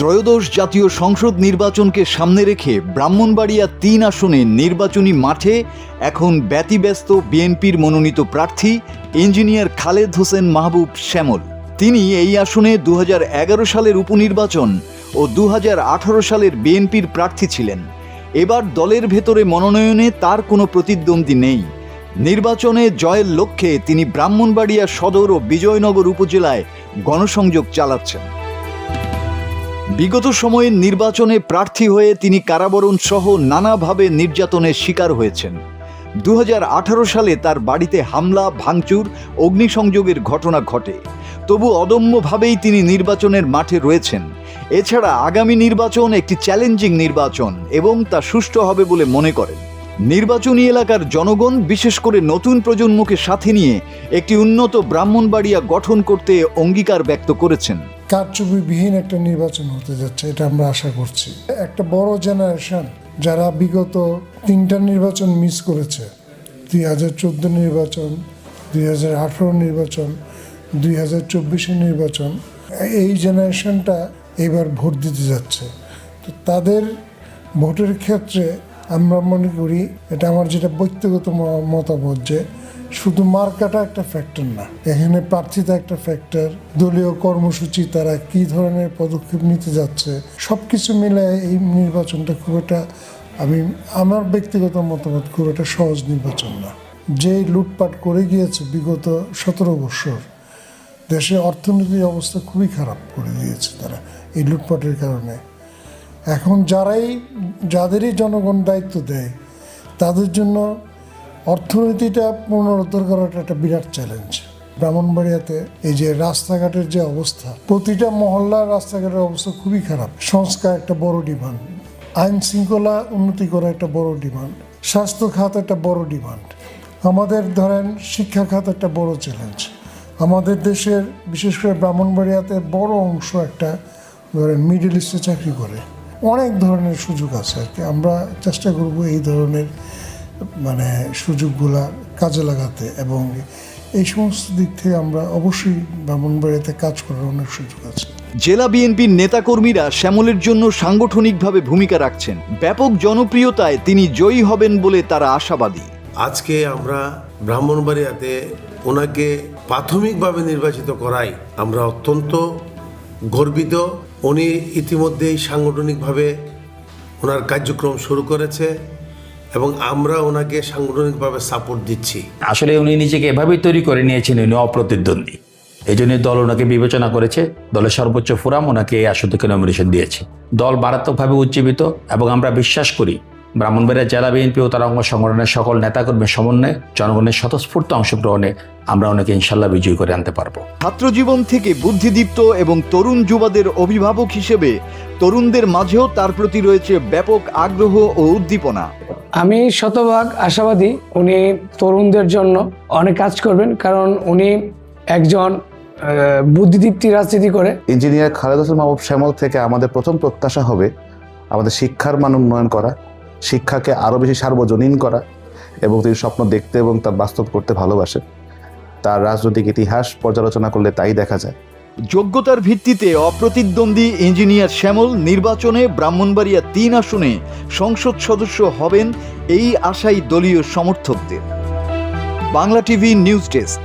ত্রয়োদশ জাতীয় সংসদ নির্বাচনকে সামনে রেখে ব্রাহ্মণবাড়িয়া ৩ আসনে নির্বাচনী মাঠে এখন ব্যতিব্যস্ত বিএনপির মনোনীত প্রার্থী ইঞ্জিনিয়ার খালেদ হোসেন মাহবুব শ্যামল। তিনি এই আসনে ২০১১ সালের উপনির্বাচন ও ২০১৮ সালের বিএনপির প্রার্থী ছিলেন। এবার দলের ভেতরে মনোনয়নে তার কোনো প্রতিদ্বন্দ্বী নেই। নির্বাচনে জয়ের লক্ষ্যে তিনি ব্রাহ্মণবাড়িয়া সদর ও বিজয়নগর উপজেলায় গণসংযোগ চালাচ্ছেন। বিগত সময়ের নির্বাচনে প্রার্থী হয়ে তিনি কারাবরণ সহ নানাভাবে নির্যাতনের শিকার হয়েছেন। ২০১৮ সালে তার বাড়িতে হামলা, ভাঙচুর, অগ্নিসংযোগের ঘটনা ঘটে। তবু অদম্যভাবেই তিনি নির্বাচনের মাঠে রয়েছেন। এছাড়া আগামী নির্বাচন একটি চ্যালেঞ্জিং নির্বাচন এবং তা সুষ্ঠু হবে বলে মনে করেন। নির্বাচনী এলাকার জনগণ, বিশেষ করে নতুন প্রজন্মকে সাথে নিয়ে একটি উন্নত ব্রাহ্মণবাড়িয়া গঠন করতে অঙ্গীকার ব্যক্ত করেছেন। কারচুপিবিহীন একটা নির্বাচন হতে যাচ্ছে, এটা আমরা আশা করছি। একটা বড় জেনারেশন যারা বিগত 3টা নির্বাচন মিস করেছে, 2014 নির্বাচন, 2018 নির্বাচন, 2024 নির্বাচন, এই জেনারেশনটা এবার ভোট দিতে যাচ্ছে। তো তাদের ভোটের ক্ষেত্রে আমরা মনে করি, এটা আমার যেটা ব্যক্তিগত মতামত, যে শুধু মার্কাটা একটা ফ্যাক্টর না, এখানে প্রার্থিতা একটা ফ্যাক্টর, দলীয় কর্মসূচি, তারা কি ধরনের পদক্ষেপ নিতে যাচ্ছে, সব কিছু মিলে এই নির্বাচনটা খুব একটা, আমার ব্যক্তিগত মতামত, খুব একটা সহজ নির্বাচন না। যে লুটপাট করে গিয়েছে বিগত 17 বছর, দেশের অর্থনৈতিক অবস্থা খুবই খারাপ করে দিয়েছে তারা এই লুটপাটের কারণে। এখন যাদেরই জনগণ দায়িত্ব দেয়, তাদের জন্য অর্থনীতিটা পুনরুদ্ধার করাটা একটা বিরাট চ্যালেঞ্জ। ব্রাহ্মণবাড়িয়াতে এই যে রাস্তাঘাটের যে অবস্থা, প্রতিটা মহল্লার রাস্তাঘাটের অবস্থা খুবই খারাপ। সংস্কার একটা বড় ডিমান্ড, আইন শৃঙ্খলা উন্নতি করা একটা বড় ডিমান্ড, স্বাস্থ্য খাত একটা বড় ডিমান্ড, আমাদের ধরেন শিক্ষা খাত একটা বড় চ্যালেঞ্জ। আমাদের দেশের বিশেষ করে ব্রাহ্মণবাড়িয়াতে বড় অংশ একটা ধরেন মিডল ইস্টে চাকরি করে, অনেক ধরনের সুযোগ আছে আর কি। আমরা চেষ্টা করব এই ধরনের সুযোগগুলা কাজে লাগাতে, এবং এই সমস্ত দিক থেকে আমরা অবশ্যই ব্রাহ্মণবাড়িয়াতে কাজ করার অনেক সুযোগ আছে। জেলা বিএনপির নেতাকর্মীরা শ্যামলের জন্য সাংগঠনিকভাবে ভূমিকা রাখছেন। ব্যাপক জনপ্রিয়তায় তিনি জয়ী হবেন বলে তারা আশাবাদী। আজকে আমরা ব্রাহ্মণবাড়িয়াতে ওনাকে প্রাথমিকভাবে নির্বাচিত করাই আমরা অত্যন্ত গর্বিত। উনি ইতিমধ্যেই সাংগঠনিকভাবে ওনার কার্যক্রম শুরু করেছে এবং আমরা ওনাকে সাংগঠনিকভাবে সাপোর্ট দিচ্ছি। আসলে উনি নিজেকে এভাবেই তৈরি করে নিয়েছেন, উনি অপ্রতিদ্বন্দ্বী। এই জন্য দল ওনাকে বিবেচনা করেছে, দলের সর্বোচ্চ ফোরাম ওনাকে এই আসন থেকে নমিনেশন দিয়েছে। দল মারাত্মকভাবে উজ্জীবিত এবং আমরা বিশ্বাস করি ব্রাহ্মণবাড়িয়া জেলা বিএনপি ও তার অঙ্গ সংগঠনের সকল নেতাকর্মীর সমন্বয়ে জনগণের স্বতঃস্ফূর্ত অংশগ্রহণে আমরা ওনাকে ইনশাল্লাহ বিজয়ী করে আনতে পারবো। ছাত্রজীবন থেকে বুদ্ধিদীপ্ত এবং তরুণ যুবাদের অভিভাবক হিসেবে তরুণদের মাঝেও তার প্রতি রয়েছে ব্যাপক আগ্রহ ও উদ্দীপনা। আমি শতভাগ আশাবাদী উনি তরুণদের জন্য অনেক কাজ করবেন, কারণ উনি একজন বুদ্ধিদীপ্তি রাজনীতি করে। ইঞ্জিনিয়ার খালেদ হোসেন মাহবুব শ্যামল থেকে আমাদের প্রথম প্রত্যাশা হবে আমাদের শিক্ষার মান উন্নয়ন করা, শিক্ষাকে আরও বেশি সার্বজনীন করা, এবং তিনি স্বপ্ন দেখতে এবং তা বাস্তব করতে ভালোবাসেন। তার রাজনৈতিক ইতিহাস পর্যালোচনা করলে তাই দেখা যায়। যোগ্যতার ভিত্তিতে অপ্রতিদ্বন্দ্বী ইঞ্জিনিয়ার শ্যামল নির্বাচনে ব্রাহ্মণবাড়িয়া ৩ আসনে সংসদ সদস্য হবেন, এই আশাই দলীয় সমর্থকদের। Bangla TV news desk.